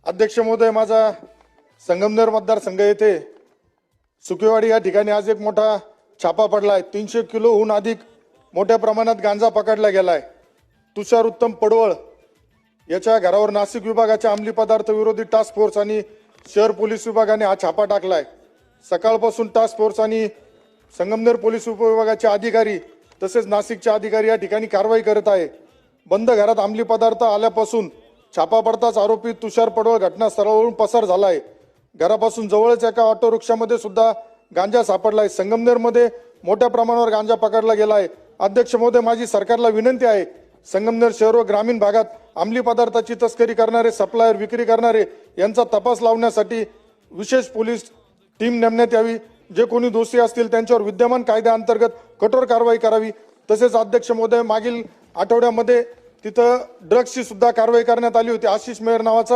अध्यक्ष महोदय, माझा संगमनेर मतदारसंघ येथे सुकेवाडी या ठिकाणी आज एक मोठा छापा पडलाय। 300 किलोहून अधिक मोठ्या प्रमाणात गांजा पकडला गेलाय। तुषार उत्तम पडवळ याच्या घरावर नाशिक विभागाच्या अंमली पदार्थ विरोधी टास्क फोर्स आणि शहर पोलीस विभागाने हा छापा टाकलाय। सकाळपासून टास्क फोर्स आणि संगमनेर पोलीस उपविभागाचे अधिकारी तसेच नाशिकचे अधिकारी या ठिकाणी कारवाई करत आहे। बंद घरात अंमली पदार्थ आल्यापासून छापा पडताच आरोपी तुषार पडवळ घटनास्थळावरून पसार झालाय। घरापासून जवळच एका ऑटो रिक्षामध्ये सुद्धा गांजा सापडलाय। संगमनेरमध्ये मोठ्या प्रमाणावर गांजा पकडला गेलाय। अध्यक्ष महोदय, माझी सरकारला विनंती आहे, संगमनेर शहर व ग्रामीण भागात अंमली पदार्थाची तस्करी करणारे, सप्लायर, विक्री करणारे यांचा तपास लावण्यासाठी विशेष पोलीस टीम नेमण्यात यावी। जे कोणी दोषी असतील त्यांच्यावर विद्यमान कायद्याअंतर्गत कठोर कारवाई करावी। तसेच अध्यक्ष महोदय, मागील आठवड्यामध्ये तिथं ड्रग्सची सुद्धा कारवाई करण्यात आली होती। आशिष मेहर नावाचा